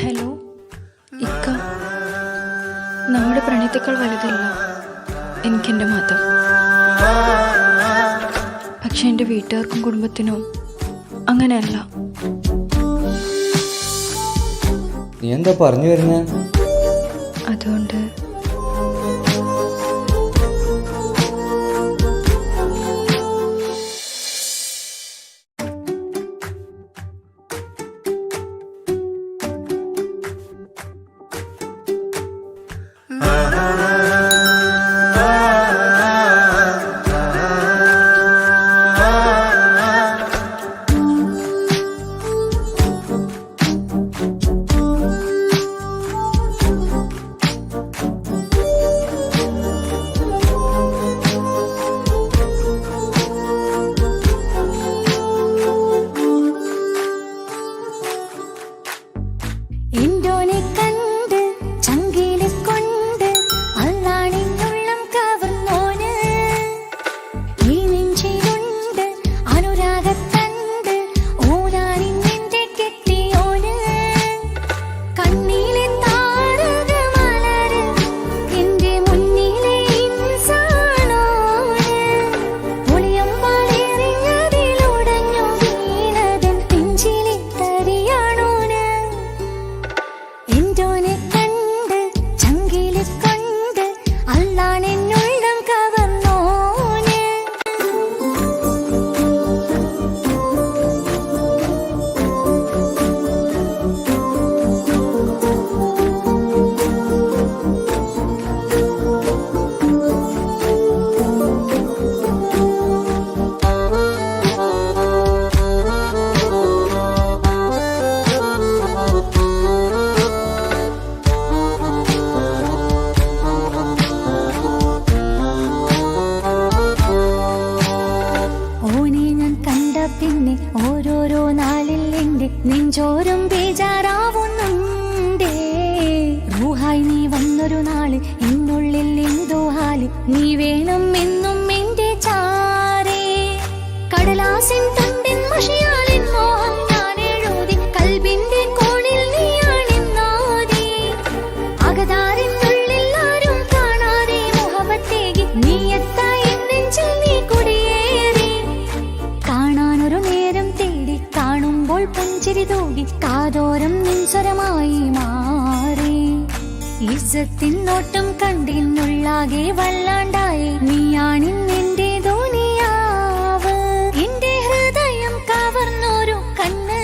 Hello ഇക്ക, നമ്മുടെ പ്രണയത്തേക്കാൾ വലുതല്ല എനിക്കെൻ്റെ മതം. പക്ഷെ എൻ്റെ വീട്ടുകാർക്കും കുടുംബത്തിനും അങ്ങനെയല്ല. നീ എന്താ പറഞ്ഞു വരുന്നേ? അതുകൊണ്ട് ഓരോരോ നാളിൽ എന്റെ നെഞ്ചോരം ബേജാറാവുന്നുണ്ടേ. റൂഹായി നീ വന്നൊരു നാള് എന്നുള്ളിൽ എന്തോ ഹാല്, നീ വേണം എന്നും എന്റെ ചാരേ. കടലാസിൻ തുണ്ടിൻ മഷിയാലിൻ മോഹം ഞാൻ എഴുതി, കൽബിന്റെ കോണിൽ നീയാണെന്നാതി. അകതാരിനുള്ളിൽ ആരും കാണാതെ മുഹബത്തേകി നീ എത്തായി നെഞ്ചിൽ നീ കുടിയേറി. കാണാനൊരു നേരം തേടി കാണുമ്പോൾ പുഞ്ചിരി തൂകി കാതോരം നിൻസ്വരമായി മാറി. ഇസ്സത്തിൻ നോട്ടം കണ്ടിന്നുള്ളാകെ വല്ലാണ്ടായി, നീയാണിന്നെന്റെ ദുനിയാവ്. എന്റെ ഹൃദയം കവർന്നോരോ കണ്ണ്,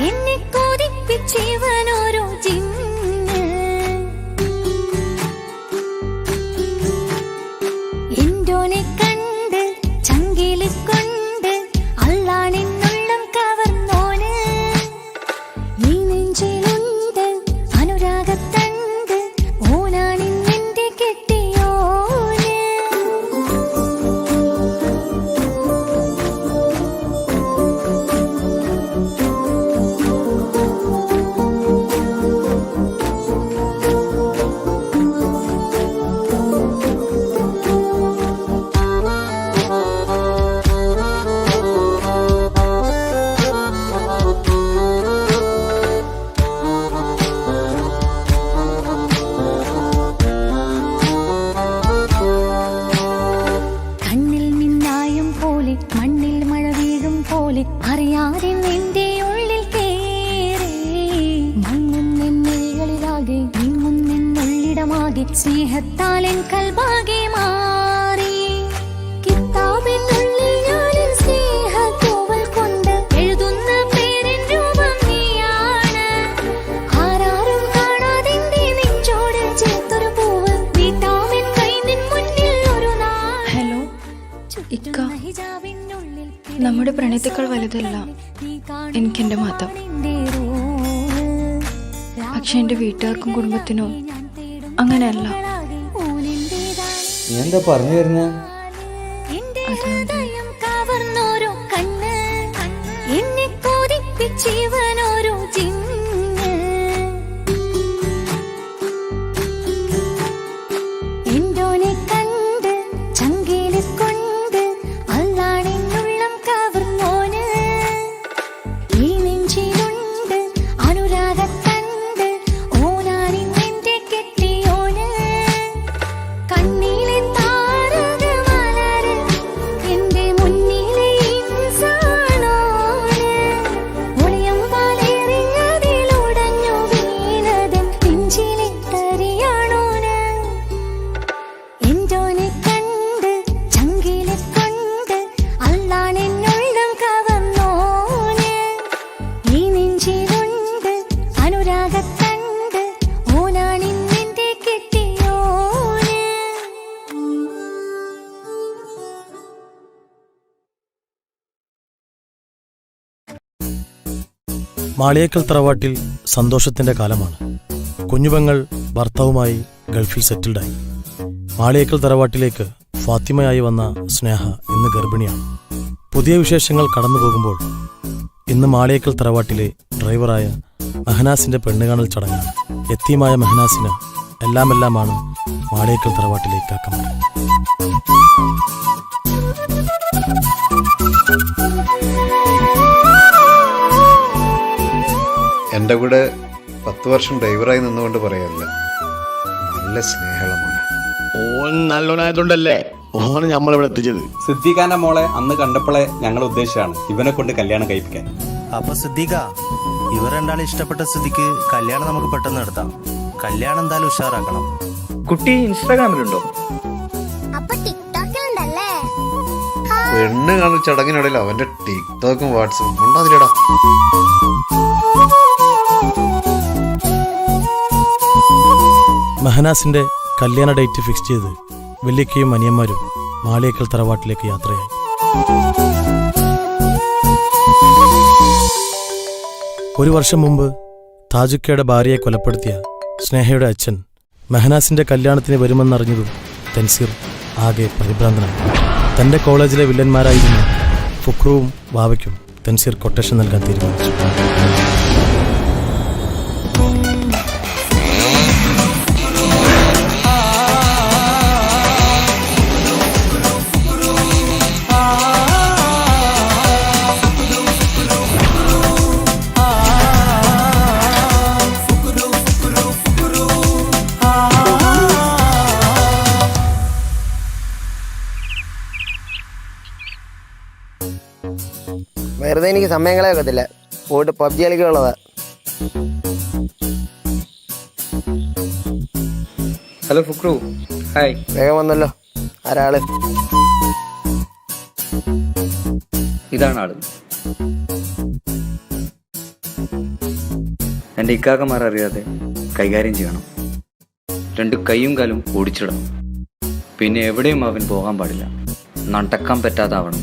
എന്നെ കൊതിപ്പിച്ചിവനോരോ ജിന്ന്. എന്തോനെ കണ്ട് ചങ്കില് കൊണ്ട് അള്ളാണെന്നുള്ളം കവർന്നോന്. നീ നെഞ്ചിലുണ്ട് അനുരാഗത്തണ്ട്, ഓനാണിന്നെന്റെ കെട്ടിയോന്. കണ്ണിൽ മിന്നായം പോലെ മണ്ണിൽ മഴ വീഴും പോലെ അറിയാതെ നിന്റെ ഉള്ളിൽ കേറി. മങ്ങും നിന്നികളിലാകെ നീങ്ങും നിന്നുള്ളിടമാകെ സ്നേഹത്താൽ എൻ കൽബാകെ മാറി. കിതാബിനുള്ളിൽ ഞാനിൻ സ്നേഹത്തൂവൽ കൊണ്ട് എഴുതുന്ന പേരിൻ രൂപം നീയാണ്. ആരാരും കാണാതെന്റെ നെഞ്ചോട് ചേർത്തൊരു പൂവ്, വീട്ടാമിൻ കൈ നിൻ മുന്നിൽ ഒരു നാൾ. ഹലോ ഇക്ക, നമ്മുടെ പ്രണയത്തേക്കാൾ വലുതല്ല എനിക്കെൻ്റെ മതം. പക്ഷെ എൻ്റെ വീട്ടുകാർക്കും കുടുംബത്തിനും അങ്ങനെയല്ല. നീ എന്താ പറഞ്ഞു വരുന്നേ? അതുകൊണ്ട് കവർന്നോരോ കണ്ണ്, എന്നെ കൊതിപ്പിച്ചിവനോരോ ജിന്ന്. നാഗത്തണ്ട് ഓനാണിന്നെന്റെ കെട്ടിയോന്. മാളിയേക്കൽ തറവാട്ടിൽ സന്തോഷത്തിന്റെ കാലമാണ്. കുഞ്ഞുപെങ്ങൾ ഭർത്താവുമായി ഗൾഫിൽ സെറ്റിൽഡായി. മാളിയേക്കൽ തറവാട്ടിലേക്ക് ഫാത്തിമയായി വന്ന സ്നേഹ ഇന്ന് ഗർഭിണിയാണ്. പുതിയ വിശേഷങ്ങൾ കടന്നു പോകുമ്പോൾ ഇന്ന് മാളിയേക്കൽ തറവാട്ടിലെ ഡ്രൈവറായ മെഹനാസിന്റെ പെണ്ണുകാണൽ ചടങ്ങാണ്. യത്തീമായ മെഹനാസിന് എല്ലാമെല്ലാമാണ് മാളിയേക്കൽ തറവാട്ടിലെ കാക്കമാർ. എൻ്റെ കൂടെ 10 വർഷം ഡ്രൈവറായി നിന്നുകൊണ്ട് പറയല്ല, നല്ല സ്നേഹമാണ്. ഓൻ നല്ലോനായതുകൊണ്ടല്ലേ ഓന് നമ്മളിവിടെ എത്തിച്ചത്. സിദ്ദീഖാന്റെ മോളെ അന്ന് കണ്ടപ്പോളെ ഞങ്ങൾ ഉദ്ദേശിച്ചാണ് ഇവനെ കൊണ്ട് കല്യാണം കഴിപ്പിക്കാൻ. അപ്പൊ സിദ്ദീഖ, ഇവർ രണ്ടാളും ഇഷ്ടപ്പെട്ട സ്ഥിതിക്ക് കല്യാണം നമുക്ക് പെട്ടെന്ന് നടത്താം. കല്യാണം എന്തായാലും ഉഷാറാക്കണം. കുട്ടി ഇൻസ്റ്റാഗ്രാമിലുണ്ടോ? പെണ്ണ് കാണൽ ചടങ്ങിനിടയിൽ അവന്റെ ടിക്ടോക്കും വാട്സപ്പും ഉണ്ടാതില്ലടാ. മെഹനാസിന്റെ കല്യാണ ഡേറ്റ് ഫിക്സ് ചെയ്ത് വല്യക്കയും അനിയന്മാരും മാളിയേക്കൽ തറവാട്ടിലേക്ക് യാത്രയായി. ഒരു വർഷം മുമ്പ് താജുക്കയുടെ ഭാര്യയെ കൊലപ്പെടുത്തിയ സ്നേഹയുടെ അച്ഛൻ മെഹനാസിന്റെ കല്യാണത്തിന് വരുമെന്നറിഞ്ഞതും തൻസീർ ആകെ പരിഭ്രാന്തനായി. തന്റെ കോളേജിലെ വില്ലന്മാരായിരുന്ന ഫുക്രുവും വാവയ്ക്കും തൻസീർ കൊട്ടേഷൻ നൽകാൻ തീരുമാനിച്ചു. വെറുതെ എനിക്ക് സമയങ്ങളെ വെക്കത്തില്ല, പോയിട്ട് പബ്ജി കളിക്കുള്ളതാ. Hello Fukru, hi. വേഗം വന്നല്ലോ. ആരാള്? ഇതാണ് ആള്. എൻ്റെ ഇക്കാക്കമാർ അറിയാതെ കൈകാര്യം ചെയ്യണം. 2 കൈയും കാലും ഓടിച്ചിടണം. പിന്നെ എവിടെയും അവൻ പോകാൻ പാടില്ല. നടക്കാൻ പറ്റാതാവണം.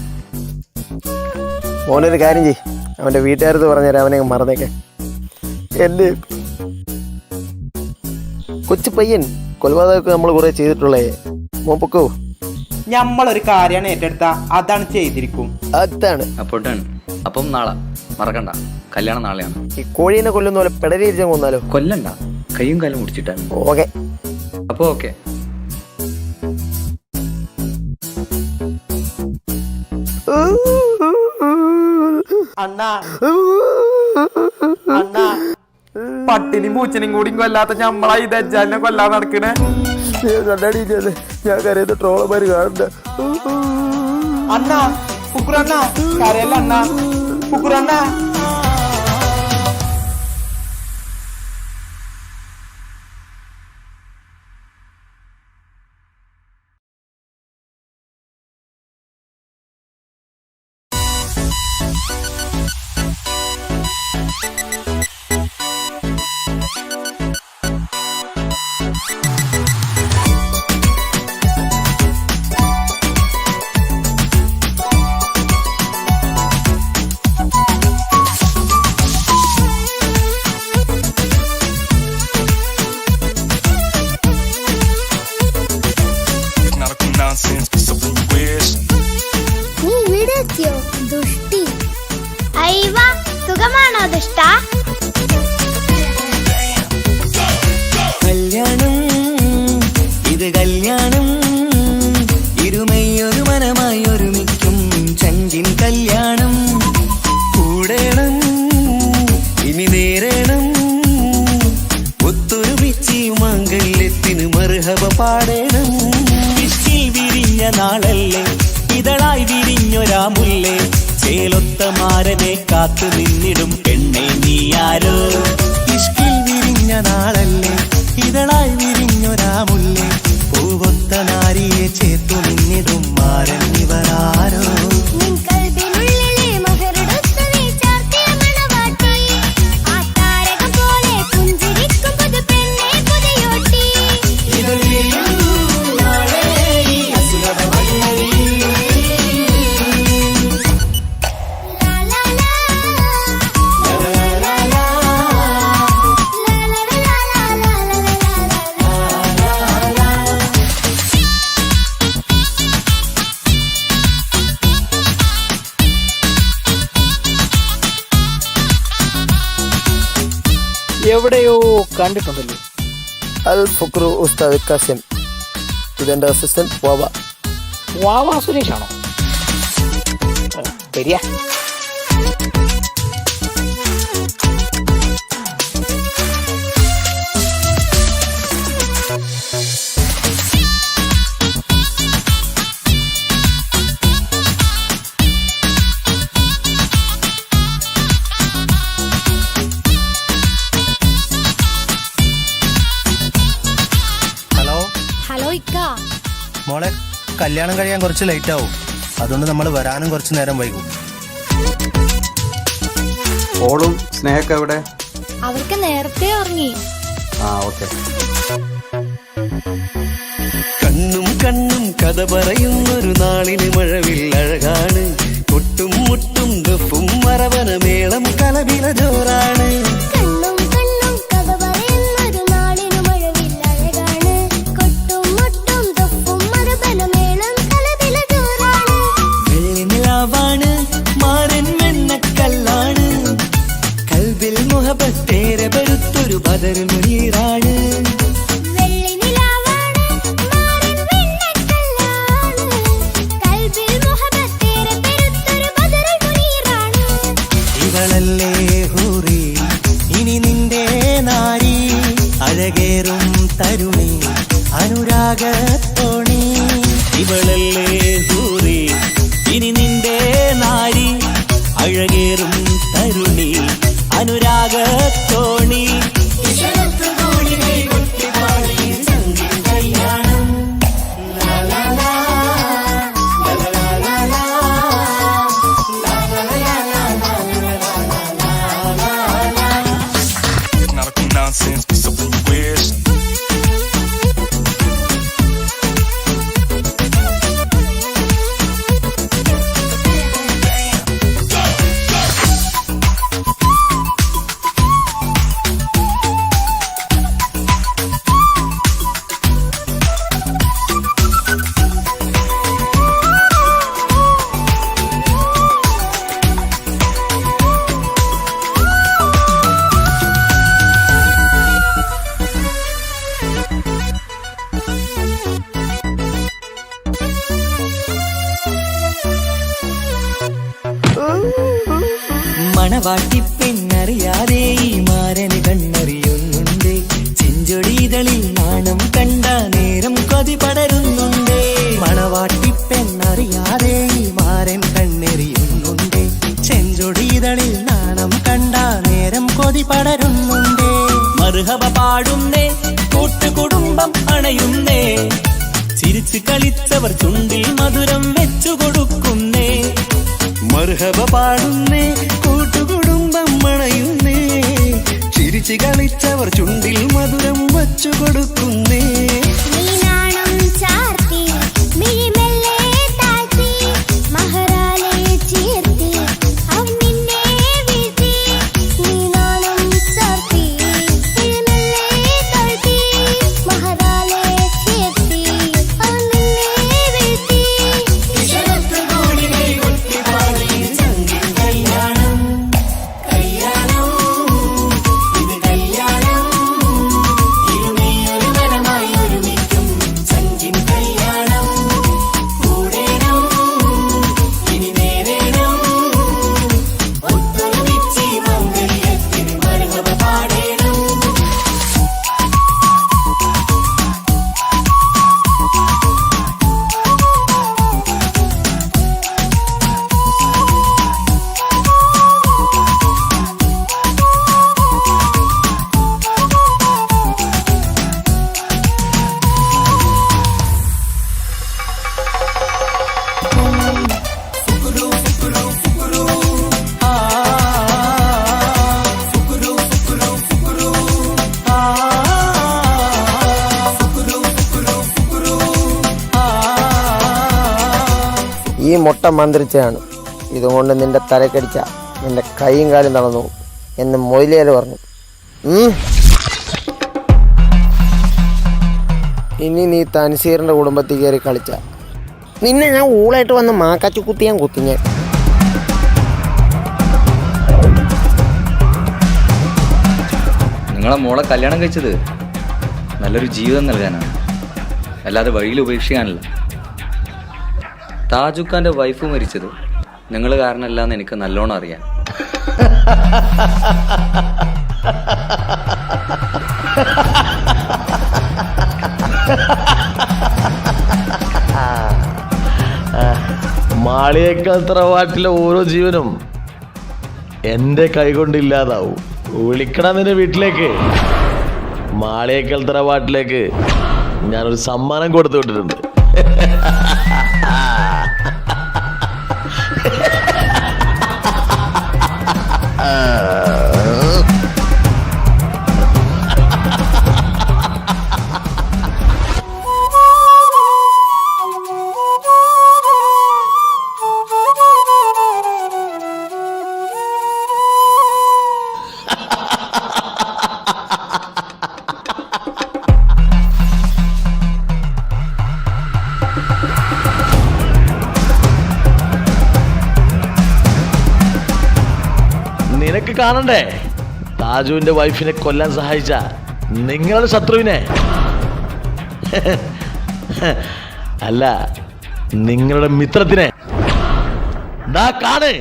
മോനൊരു കാര്യം ചെയ്യ്, അവൻ്റെ വീട്ടുകാരത്ത് പറഞ്ഞുതരാം, അവനെ മറന്നേക്കെ. എൻ്റെ കൊച്ചു പയ്യൻ കൊലപാതകമൊക്കെ നമ്മൾ കുറെ ചെയ്തിട്ടുള്ളേ. മോൻ പൊക്കോ. നമ്മളൊരു കാര്യമാണ് ഏറ്റെടുത്ത അതാണ് ചെയ്തിരിക്കും. അതാണ്. അപ്പം നാളെ മറക്കണ്ട, കല്യാണം നാളെയാണ്. ഈ കോഴീനെ കൊല്ലുന്ന പോലെ പെടരിച്ച കൊന്നാലോ? കൊല്ലണ്ട, കൈയും കാലും മുടിച്ചിട്ടാണ്. ഓക്കെ. അപ്പോൾ ഓക്കെ. അണ്ണാ അണ്ണാ, പട്ടിനും പൂച്ചനും കൂടി കൊല്ലാത്ത ഞമ്മളാ ഈ ദജ്ജാലിനെ കൊല്ലാൻ നടക്കണേ. ഞാൻ കരയുന്ന ട്രോളന്മാര് കാണണ്ട. അണ്ണാ കുക്കുറണ്ണ കരയല്ല അണ്ണാ, കുക്കുറണ്ണ. നീ ഇവിടെ എത്തിയോ ദുഷ്ടി? അയ്യ, സുഖമാണോ ദുഷ്ട? കല്യാണം ഇത് കല്യാണം, ഇരുമയൊരു മനമായി ഒരുമിക്കും ചഞ്ചിൻ കല്യാണം. കൂടേണം ഇനി നേരേണം, ഒത്തൊരുമിച്ച് മംഗല്യത്തിന് മർഹബ പാടേണം. ഇഷ്ടിൽ വിരിഞ്ഞ നാളല്ലേ, ഇതളായി വിരിഞ്ഞൊരാ മുല്ലേ, ചേലൊത്ത മാരനെ കാത്തു നിന്നിടും പെണ്ണെ നീയാരോ. ഇഷ്ടിൽ വിരിഞ്ഞ നാളല്ലേ, ഇതളായി വിരിഞ്ഞൊരാ മുല്ലേ, പൂവൊത്ത നാരിയെ ചേർത്തു നിന്നിടും മാരൻ ഇവരാരോ. പോലെ എവിടെയോ കണ്ടിട്ടുണ്ടല്ലോ. അൽ ഫുക്രു ഉസ്താദ് കസിൻ. ഇതെന്റെ അസിസ്റ്റന്റ് വാവ. വാവാ സുരേഷാണോ? ശരിയാ. ഹലോ ഹലോ ഇക്ക. മോളെ, കല്യാണം കഴിയാൻ കുറച്ച് ലേറ്റ് ആവും. അതുകൊണ്ട് നമ്മൾ വരാനും കുറച്ച് നേരം വൈകും. ഓളും സ്നേഹൊക്കെ എവിടെ? അവർക്ക് നേരത്തെ ഉറങ്ങി. ആ ഓക്കെ. കണ്ണും കണ്ണും കഥ പറയുന്നൊരു നാളിന് മഴവില്ലഴകാണ്. കൊട്ടും മുട്ടും ദഫും മറവന മേളം കലപില ജോറാണ്. കണ്ണും കണ്ണും കഥ പറയുന്നൊരു നാളിനു മഴവില്ലഴകാണ്. കൊട്ടും മുട്ടും ദഫും മരബന മേളം കലപില ജോറാണ്. വെള്ളിനിലാവാണ്, മാരൻ വെണ്ണക്കല്ലാണ്. കൽബിൽ മുഹബത്തേരെ പെരുത്തൊരു ബദർ മുനീറാണ്. വെള്ളി നിലാവാണ്, മാറിൻ വെണ്ണക്കല്ലാണ്. കൽബിൽ മുഹബത്തേറെ പെരുത്തൊരു ബദറുൽ മുനീറാണ്. ഇവളല്ലേ ഹൂറി, ഇനി നിന്റെ നാരി. അഴകേറും തരുണി, അനുരാഗത്തോണി. ഇവളല്ലേ ഹൂറി, ഇനി നിന്റെ നാരി. അഴകേറും തരുണി, അനുരാഗത്തോണി. മണവാട്ടിപ്പെണ്ണറിയാതെ ഈ മാരന് കണ്ണറിയുന്നുണ്ട്. ചെഞ്ചൊടിതളിൽ നാണം കണ്ട നേരം കൊതി പടരുന്നുണ്ട്. മണവാട്ടിപ്പെണ്ണറിയാതെ ഈ മാരൻ കണ്ണെറിയുന്നുണ്ട്. ചെഞ്ചൊടിതളിൽ നാണം കണ്ട നേരം കൊതി പടരുന്നുണ്ട്. മർഹബ പാടുന്നേ, കൂട്ടുകുടുംബം അണയുന്നേ. ചിരിച്ചു കളിച്ചവർ ചുണ്ടിൽ മധുരം വെച്ചു കൊടുക്കുന്നേ. മർഹബ പാടുന്നേ, കൂട്ടുകുടുംബം മണയുന്നേ. ചിരിച്ചു കളിച്ചവർ ചുണ്ടിൽ മധുരം വച്ചു കൊടുക്കുന്നേ. നീനാണം ചാർത്തി മിഴിമെല്ലെ താഴ്ത്തി മഹറാലെ ചീർത്തി അവൻ നിന്നെ വീഴ്ത്തി. നീനാണം ചാർത്തി മിഴിമെല്ലെ താഴ്ത്തി മഹറാലെ ചീർത്തി അവൻ നിന്നെ വീഴ്ത്തി. ഈ മുട്ട മന്ത്രിച്ചാണ്. ഇതുകൊണ്ട് നിന്റെ തലക്കടിച്ച നിന്റെ കൈയും കാലും തളർന്നു എന്ന് മൊയിലേല് പറഞ്ഞു. ഇനി നീ തൻസീറിന്റെ കുടുംബത്തിൽ കയറി കളിച്ച നിന്നെ ഞാൻ ഊളായിട്ട് വന്ന് മാക്കാച്ചു കുത്തി ഞാൻ കുത്തിഞ്ഞ. നിങ്ങളെ മോളെ കല്യാണം കഴിച്ചത് നല്ലൊരു ജീവിതം നൽകാനാണ്, അല്ലാതെ വഴിയിൽ ഉപേക്ഷിക്കാനല്ല. താജുഖാന്റെ വൈഫ് മരിച്ചത് നിങ്ങൾ കാരണമല്ല എന്ന് എനിക്ക് നല്ലോണം അറിയാം. മാളിയേക്കാൾ തറവാട്ടിലെ ഓരോ ജീവനും എൻ്റെ കൈകൊണ്ടില്ലാതാവും. വിളിക്കണം നിന്റെ വീട്ടിലേക്ക്. മാളിയേക്കാൾ തറവാട്ടിലേക്ക് ഞാനൊരു സമ്മാനം കൊടുത്തു വിട്ടിട്ടുണ്ട്. നിനക്ക് കാണണ്ടേ താജുവിന്റെ വൈഫിനെ കൊല്ലാൻ സഹായിച്ച നിങ്ങളുടെ ശത്രുവിനെ? അല്ല, നിങ്ങളുടെ മിത്രത്തിനെ. ദാ കാണ്.